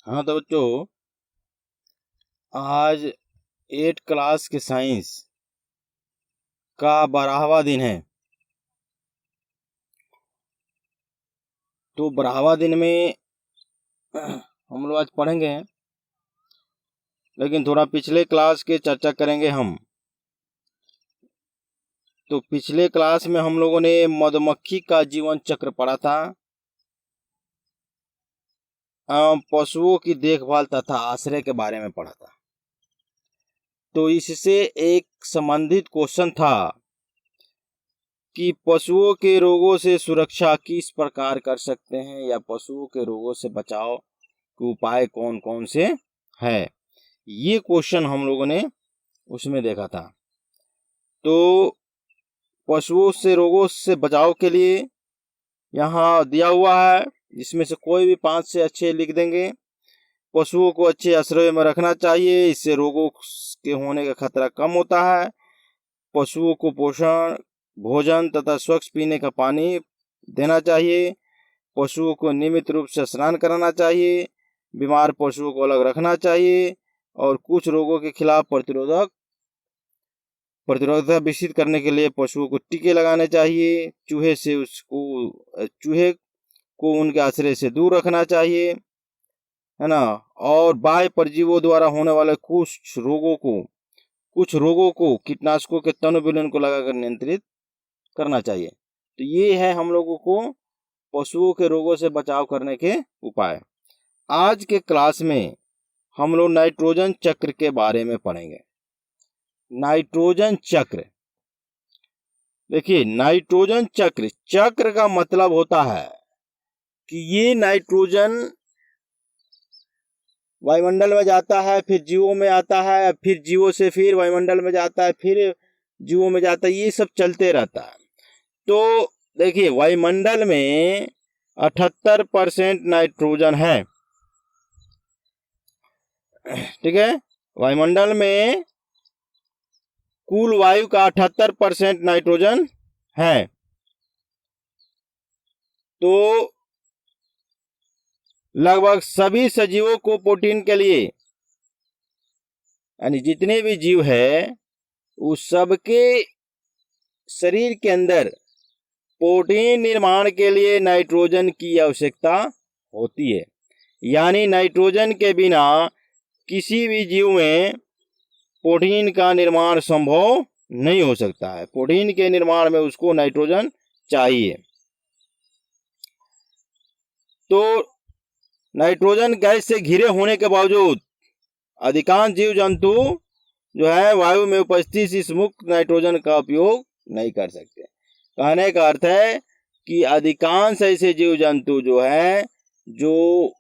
हाँ तो बच्चों, आज 8 क्लास के साइंस का 12वां दिन है। तो 12वां दिन में हम लोग आज पढ़ेंगे, लेकिन थोड़ा पिछले क्लास के चर्चा करेंगे हम। तो पिछले क्लास में हम लोगों ने मधुमक्खी का जीवन चक्र पढ़ा था, पशुओं की देखभाल तथा आश्रय के बारे में पढ़ा था। तो इससे एक संबंधित क्वेश्चन था कि पशुओं के रोगों से सुरक्षा किस प्रकार कर सकते हैं, या पशुओं के रोगों से बचाव के उपाय कौन कौन से हैं। ये क्वेश्चन हम लोगों ने उसमें देखा था। तो पशुओं से रोगों से बचाव के लिए यहाँ दिया हुआ है, जिसमें से कोई भी 5 से अच्छे लिख देंगे। पशुओं को अच्छे आश्रय में रखना चाहिए, इससे रोगों के होने का खतरा कम होता है। पशुओं को पोषण, भोजन तथा स्वच्छ पीने का पानी देना चाहिए। पशुओं को नियमित रूप से स्नान कराना चाहिए। बीमार पशुओं को अलग रखना चाहिए और कुछ रोगों के खिलाफ प्रतिरोधकता विकसित करने के लिए पशुओं को टीके लगाने चाहिए। चूहे को उनके आश्रय से दूर रखना चाहिए, है ना। और बाह्य परजीवों द्वारा होने वाले कुछ रोगों को कीटनाशकों के तनु विलेन को लगाकर नियंत्रित करना चाहिए। तो ये है हम लोगों को पशुओं के रोगों से बचाव करने के उपाय। आज के क्लास में हम लोग नाइट्रोजन चक्र के बारे में पढ़ेंगे। नाइट्रोजन चक्र, देखिए, नाइट्रोजन चक्र का मतलब होता है कि ये नाइट्रोजन वायुमंडल में जाता है, फिर जीवों में आता है, फिर जीवों से फिर वायुमंडल में जाता है, फिर जीवों में जाता है। ये सब चलते रहता है। तो देखिए, वायुमंडल में 78% नाइट्रोजन है, ठीक है। वायुमंडल में कुल वायु का 78% नाइट्रोजन है। तो लगभग सभी सजीवों को प्रोटीन के लिए, यानी जितने भी जीव है उस सबके शरीर के अंदर प्रोटीन निर्माण के लिए नाइट्रोजन की आवश्यकता होती है। यानी नाइट्रोजन के बिना किसी भी जीव में प्रोटीन का निर्माण संभव नहीं हो सकता है। प्रोटीन के निर्माण में उसको नाइट्रोजन चाहिए। तो नाइट्रोजन गैस से घिरे होने के बावजूद अधिकांश जीव जंतु जो है वायु में उपस्थित इस मुक्त नाइट्रोजन का उपयोग नहीं कर सकते। कहने का अर्थ है कि अधिकांश ऐसे जीव जंतु जो है, जो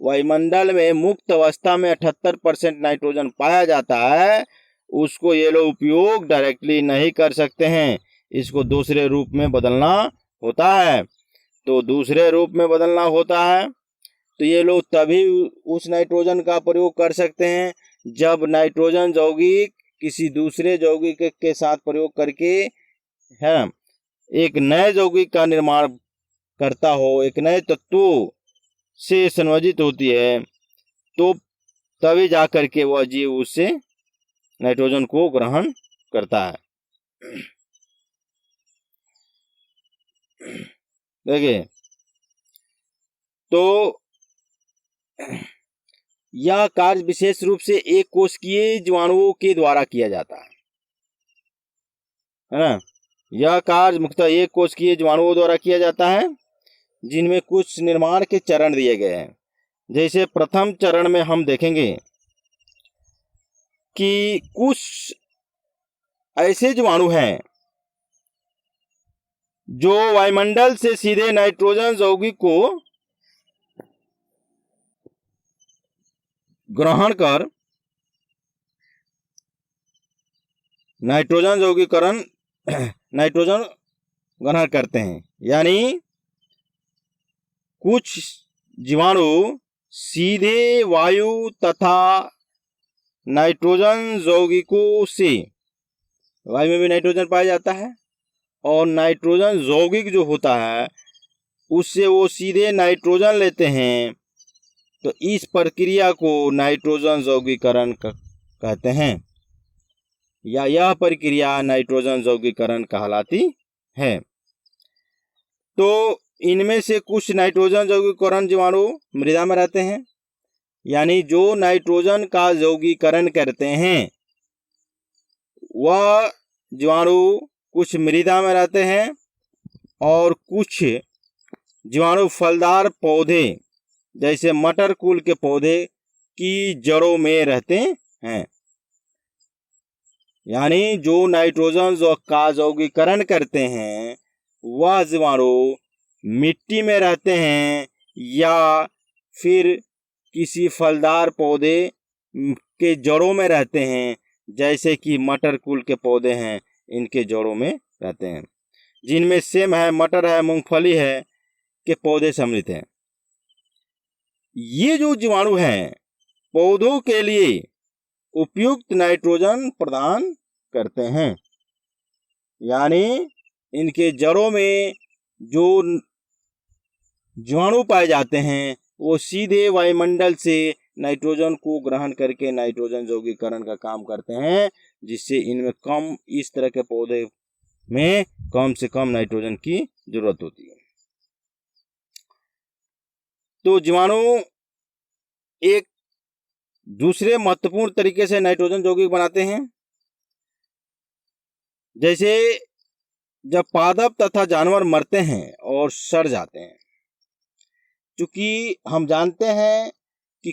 वायुमंडल में मुक्त अवस्था में 78% नाइट्रोजन पाया जाता है, उसको ये लोग उपयोग डायरेक्टली नहीं कर सकते हैं। इसको दूसरे रूप में बदलना होता है। तो दूसरे रूप में बदलना होता है तो ये लोग तभी उस नाइट्रोजन का प्रयोग कर सकते हैं जब नाइट्रोजन यौगिक किसी दूसरे यौगिक के साथ प्रयोग करके, है, एक नए यौगिक का निर्माण करता हो, एक नए तत्वों से संयोजित होती है, तो तभी जा करके वह जीव उससे नाइट्रोजन को ग्रहण करता है। देखिए, तो यह कार्य विशेष रूप से एक कोशिकीय जीवाणुओं के द्वारा किया जाता है ना। यह कार्य मुख्यतः एक कोशिकीय जीवाणुओं द्वारा किया जाता है, जिनमें कुछ निर्माण के चरण दिए गए हैं। जैसे प्रथम चरण में हम देखेंगे कि कुछ ऐसे जीवाणु हैं जो वायुमंडल से सीधे नाइट्रोजन यौगिक को ग्रहण कर नाइट्रोजन ग्रहण करते हैं। यानी कुछ जीवाणु सीधे वायु तथा नाइट्रोजन यौगिकों से, वायु में भी नाइट्रोजन पाया जाता है, और नाइट्रोजन यौगिक जो होता है उससे वो सीधे नाइट्रोजन लेते हैं तो इस प्रक्रिया को नाइट्रोजन यौगिकरण कहते हैं, या यह प्रक्रिया नाइट्रोजन यौगिकरण कहलाती है। तो इनमें से कुछ नाइट्रोजन यौगिकरण जीवाणु मृदा में रहते हैं, यानी जो नाइट्रोजन का यौगिकरण करते हैं वह जीवाणु कुछ मृदा में रहते हैं और कुछ जीवाणु फलदार पौधे जैसे मटर कुल के पौधे की जड़ों में रहते हैं। यानी जो नाइट्रोजन का यौगिकरण करते हैं वह जीवाणु मिट्टी में रहते हैं या फिर किसी फलदार पौधे के जड़ों में रहते हैं, जैसे कि मटर कुल के पौधे हैं, इनके जड़ों में रहते हैं, जिनमें सेम है, मटर है, मूंगफली है के पौधे सम्मिलित हैं। ये जो जीवाणु हैं पौधों के लिए उपयुक्त नाइट्रोजन प्रदान करते हैं, यानी इनके जड़ों में जो जीवाणु पाए जाते हैं वो सीधे वायुमंडल से नाइट्रोजन को ग्रहण करके नाइट्रोजन यौगिकरण का काम करते हैं, जिससे इनमें कम, इस तरह के पौधे में कम से कम नाइट्रोजन की जरूरत होती है। तो जीवाणु एक दूसरे महत्वपूर्ण तरीके से नाइट्रोजन यौगिक बनाते हैं। जैसे जब पादप तथा जानवर मरते हैं और सड़ जाते हैं, क्योंकि हम जानते हैं कि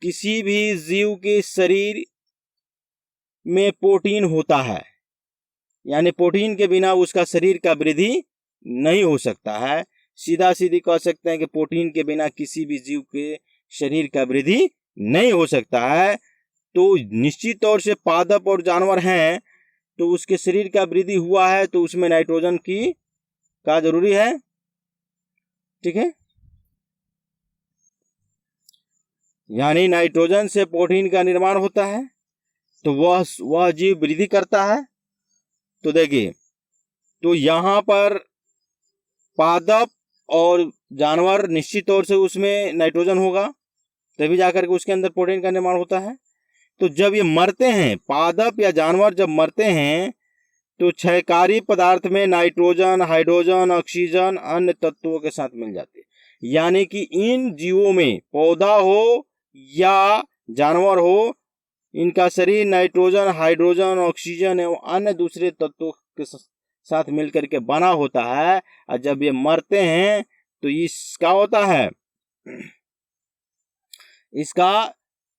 किसी भी जीव के शरीर में प्रोटीन होता है, यानी प्रोटीन के बिना उसका शरीर का वृद्धि नहीं हो सकता है। सीधा सीधी कह सकते हैं कि प्रोटीन के बिना किसी भी जीव के शरीर का वृद्धि नहीं हो सकता है। तो निश्चित तौर से पादप और जानवर हैं तो उसके शरीर का वृद्धि हुआ है तो उसमें नाइट्रोजन की का जरूरी है। ठीक है, यानी नाइट्रोजन से प्रोटीन का निर्माण होता है तो वह जीव वृद्धि करता है। तो देखिए, तो यहाँ पर पादप और जानवर निश्चित तौर से उसमें नाइट्रोजन होगा तभी जाकर के उसके अंदर प्रोटीन का निर्माण होता है। तो जब ये मरते हैं, पादप या जानवर जब मरते हैं तो क्षयकारी पदार्थ में नाइट्रोजन, हाइड्रोजन, ऑक्सीजन अन्य तत्वों के साथ मिल जाते हैं। यानी कि इन जीवों में, पौधा हो या जानवर हो, इनका शरीर नाइट्रोजन, हाइड्रोजन, ऑक्सीजन एवं अन्य दूसरे तत्वों के साथ मिलकर के बना होता है। और जब ये मरते हैं तो इसका होता है, इसका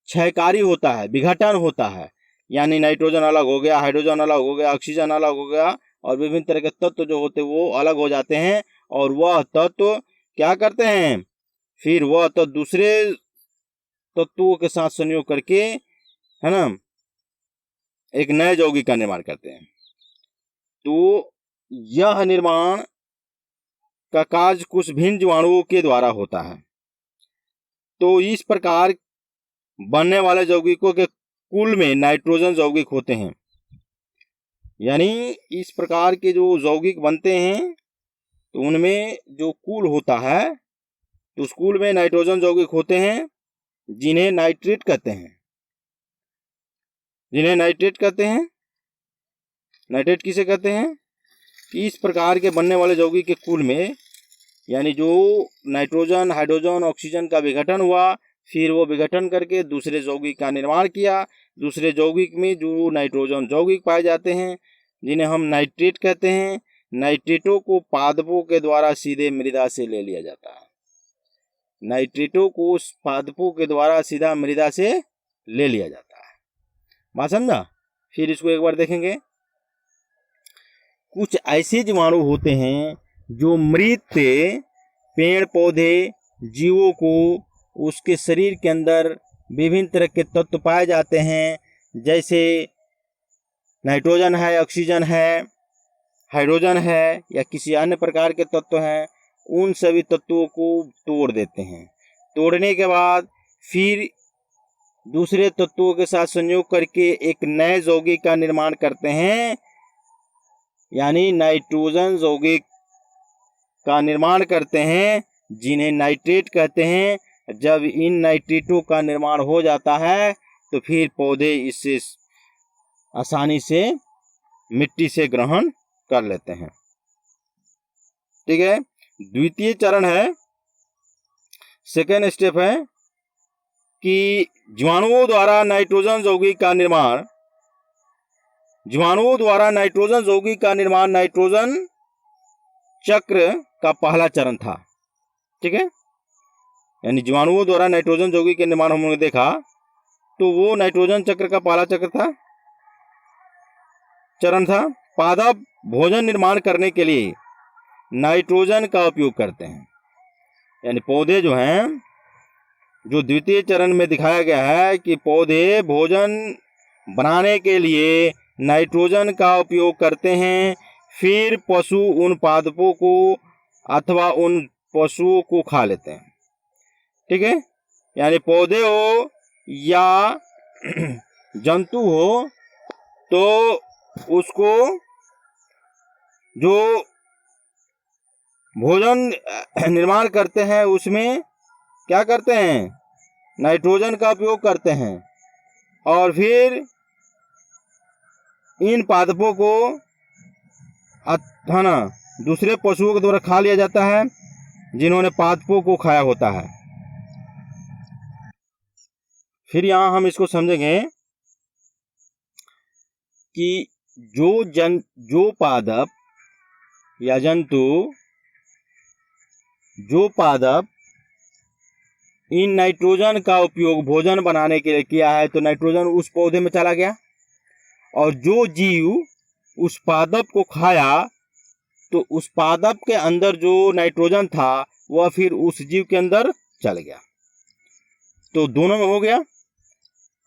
क्षयकारी होता है, विघटन होता है। यानी नाइट्रोजन अलग हो गया, हाइड्रोजन अलग हो गया, ऑक्सीजन अलग हो गया और विभिन्न तरह के तत्व जो होते हैं वो अलग हो जाते हैं। और वह तत्व क्या करते हैं, फिर वह तो दूसरे तत्वों के साथ संयोग करके, है ना, एक नए यौगिक का निर्माण करते हैं। तो यह निर्माण का कार्य कुछ भिन्न जीवाणुओं के द्वारा होता है। तो इस प्रकार बनने वाले यौगिकों के कुल में नाइट्रोजन यौगिक होते हैं। यानी इस प्रकार के जो यौगिक बनते हैं तो उनमें जो कुल होता है तो उस कुल में नाइट्रोजन यौगिक होते हैं, जिन्हें नाइट्रेट कहते हैं। जिन्हें नाइट्रेट कहते हैं, नाइट्रेट किसे कहते हैं कि इस प्रकार के बनने वाले यौगिक के कुल में, यानी जो नाइट्रोजन, हाइड्रोजन, ऑक्सीजन का विघटन हुआ, फिर वो विघटन करके दूसरे यौगिक का निर्माण किया। दूसरे यौगिक में जो नाइट्रोजन यौगिक पाए जाते हैं जिन्हें हम नाइट्रेट कहते हैं, नाइट्रेटों को पादपों के द्वारा सीधे मृदा से ले लिया जाता है। नाइट्रेटों को पादपों के द्वारा सीधा मृदा से ले लिया जाता है। बात समझा? फिर इसको एक बार देखेंगे। कुछ ऐसे जीवाणु होते हैं जो मृत पेड़ पौधे जीवों को उसके शरीर के अंदर विभिन्न तरह के तत्व पाए जाते हैं, जैसे नाइट्रोजन है, ऑक्सीजन है, हाइड्रोजन है या किसी अन्य प्रकार के तत्व हैं। उन सभी तत्वों को तोड़ देते हैं। तोड़ने के बाद फिर दूसरे तत्वों के साथ संयोग करके एक नए यौगिक का निर्माण करते हैं, यानी नाइट्रोजन यौगिक का निर्माण करते हैं, जिन्हें नाइट्रेट कहते हैं। जब इन नाइट्रेटों का निर्माण हो जाता है तो फिर पौधे इससे आसानी से मिट्टी से ग्रहण कर लेते हैं। ठीक है, द्वितीय चरण है, सेकेंड स्टेप है कि जीवाणुओं द्वारा नाइट्रोजन यौगिक का निर्माण, जीवाणुओं द्वारा नाइट्रोजन यौगिक का निर्माण नाइट्रोजन चक्र का पहला चरण था। ठीक है, यानी जीवाणुओं द्वारा नाइट्रोजन यौगिक के निर्माण हमने देखा तो वो नाइट्रोजन चक्र का पहला चरण था। पादप भोजन निर्माण करने के लिए नाइट्रोजन का उपयोग करते हैं, यानी पौधे जो हैं, जो द्वितीय चरण में दिखाया गया है कि पौधे भोजन बनाने के लिए नाइट्रोजन का उपयोग करते हैं, फिर पशु उन पादपों को अथवा उन पशुओं को खा लेते हैं। ठीक है, यानी पौधे हो या जंतु हो तो उसको जो भोजन निर्माण करते हैं उसमें क्या करते हैं, नाइट्रोजन का उपयोग करते हैं, और फिर इन पादपों को है ना दूसरे पशुओं के द्वारा खा लिया जाता है जिन्होंने पादपों को खाया होता है। फिर यहाँ हम इसको समझेंगे कि जो पादप या जंतु, जो पादप इन नाइट्रोजन का उपयोग भोजन बनाने के लिए किया है तो नाइट्रोजन उस पौधे में चला गया, और जो जीव उस पादप को खाया तो उस पादप के अंदर जो नाइट्रोजन था वह फिर उस जीव के अंदर चल गया, तो दोनों में हो गया।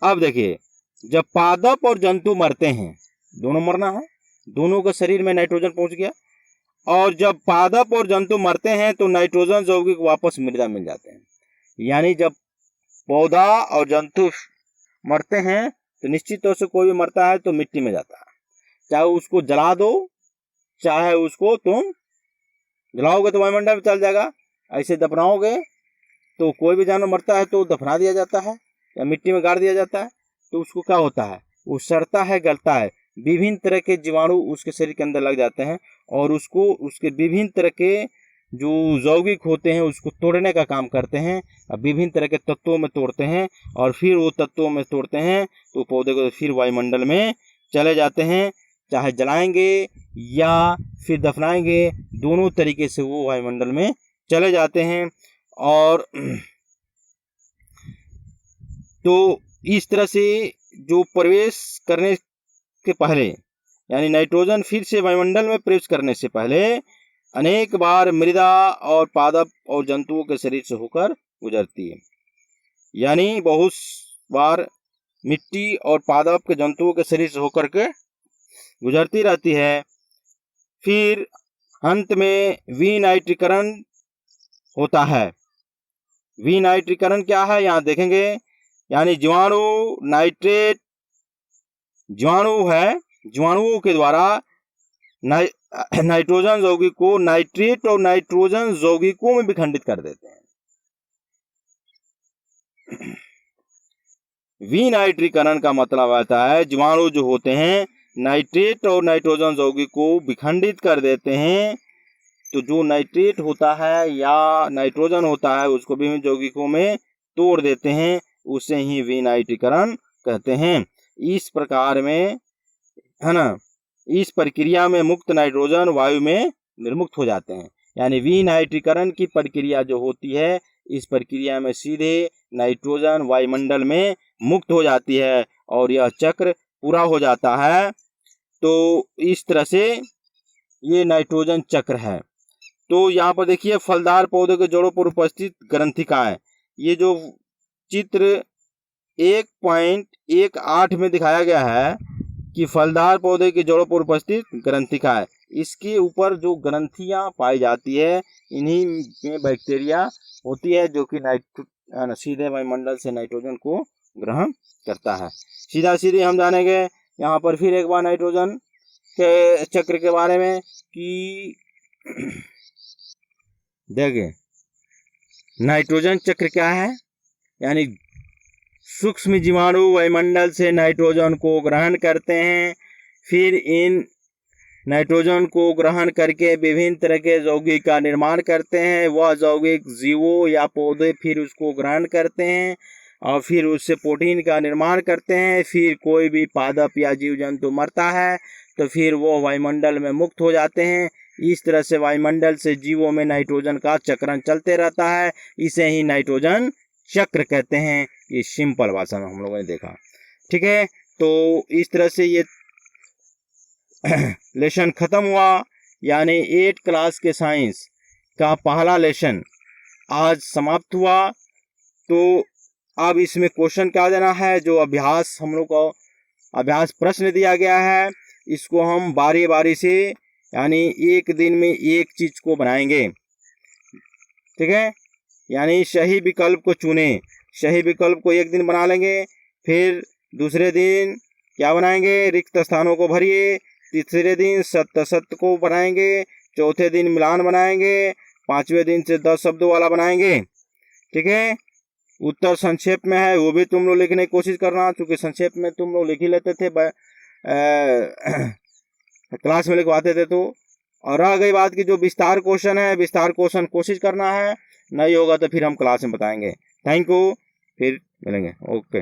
अब देखिए, जब पादप और जंतु मरते हैं, दोनों मरना है, दोनों के शरीर में नाइट्रोजन पहुंच गया, और जब पादप और जंतु मरते हैं तो नाइट्रोजन यौगिक वापस मृदा मिल जाते हैं। यानी जब पौधा और जंतु मरते हैं तो निश्चित तौर से कोई भी मरता है तो मिट्टी में जाता है, चाहे उसको जला दो, चाहे उसको तुम जलाओगे तो वायुमंडल में चल जाएगा, ऐसे दफनाओगे तो कोई भी जानवर मरता है तो दफना दिया जाता है या मिट्टी में गाड़ दिया जाता है, तो उसको क्या होता है, वो सड़ता है, गलता है, विभिन्न तरह के जीवाणु उसके शरीर के अंदर लग जाते हैं और उसको उसके विभिन्न तरह के जो यौगिक होते हैं उसको तोड़ने का काम करते हैं, विभिन्न तरह के तत्वों में तोड़ते हैं, और फिर वो तत्वों में तोड़ते हैं तो पौधे को फिर वायुमंडल में चले जाते हैं, चाहे जलाएंगे या फिर दफनाएंगे, दोनों तरीके से वो वायुमंडल में चले जाते हैं। और तो इस तरह से जो प्रवेश करने के पहले, यानी नाइट्रोजन फिर से वायुमंडल में प्रवेश करने से पहले अनेक बार मृदा और पादप और जंतुओं के शरीर से होकर गुजरती है, यानी बहुत बार मिट्टी और पादप के जंतुओं के शरीर से होकर के गुजरती रहती है। फिर अंत में विनाइट्रीकरण होता है। विनाइट्रीकरण क्या है यहाँ देखेंगे, यानी जीवाणु नाइट्रेट, जीवाणु है, जीवाणुओं के द्वारा नाइट्रोजन यौगिक को नाइट्रेट और नाइट्रोजन यौगिकों में विखंडित कर देते हैं। विनाइट्रीकरण का मतलब आता है जीवाणु जो होते हैं नाइट्रेट और नाइट्रोजन यौगिक को विखंडित कर देते हैं, तो जो नाइट्रेट होता है या नाइट्रोजन होता है उसको विभिन्न यौगिकों में तोड़ देते हैं, उसे ही विनाइट्रीकरण कहते हैं। इस प्रकार में है ना, इस प्रक्रिया में मुक्त नाइट्रोजन वायु में निर्मुक्त हो जाते हैं, यानी विनाइट्रीकरण की प्रक्रिया जो होती है इस प्रक्रिया में सीधे नाइट्रोजन वायुमंडल में मुक्त हो जाती है और यह चक्र पूरा हो जाता है। तो इस तरह से ये नाइट्रोजन चक्र है। तो यहाँ पर देखिए फलदार पौधे के जड़ों पर उपस्थित ग्रंथिकाएं, ये जो चित्र 1.18 में दिखाया गया है कि फलदार पौधे की जड़ों पर उपस्थित ग्रंथिकाएं, इसके ऊपर जो ग्रंथियां पाई जाती है इन्हीं में बैक्टीरिया होती है जो कि सीधे वायुमंडल से नाइट्रोजन को ग्रहण करता है। सीधा सीधे हम जानेंगे यहाँ पर फिर एक बार नाइट्रोजन के चक्र के बारे में कि देखिए नाइट्रोजन चक्र क्या है? यानी सूक्ष्म जीवाणु वायुमंडल से नाइट्रोजन को ग्रहण करते हैं, फिर इन नाइट्रोजन को ग्रहण करके विभिन्न तरह के यौगिक का निर्माण करते हैं। वह यौगिक जीवों या पौधे फिर उसको ग्रहण करते हैं और फिर उससे प्रोटीन का निर्माण करते हैं। फिर कोई भी पादप या जीव जंतु मरता है तो फिर वो वायुमंडल में मुक्त हो जाते हैं। इस तरह से वायुमंडल से जीवों में नाइट्रोजन का चक्रण चलते रहता है। इसे ही नाइट्रोजन चक्र कहते हैं। ये सिंपल भाषा में हम लोगों ने देखा, ठीक है। तो इस तरह से ये लेसन खत्म हुआ, यानी 8 क्लास के साइंस का पहला लेसन आज समाप्त हुआ। तो अब इसमें क्वेश्चन क्या देना है, जो अभ्यास हम लोग को अभ्यास प्रश्न दिया गया है, इसको हम बारी बारी से यानी एक दिन में एक चीज को बनाएंगे, ठीक है। यानी सही विकल्प को चुनें। सही विकल्प को एक दिन बना लेंगे, फिर दूसरे दिन क्या बनाएंगे, रिक्त स्थानों को भरिए। तीसरे दिन सत्य सत्य को बनाएंगे। चौथे दिन मिलान बनाएंगे। पांचवें दिन से 10 शब्दों वाला बनाएंगे, ठीक है। उत्तर संक्षेप में है, वो भी तुम लोग लिखने की कोशिश करना, क्योंकि संक्षेप में तुम लोग लिख ही लेते थे क्लास में लिखवाते थे। तो और रह गई बात की जो विस्तार क्वेश्चन है, विस्तार क्वेश्चन कोशिश करना है, नहीं होगा तो फिर हम क्लास में बताएंगे। थैंक यू, फिर मिलेंगे, ओके।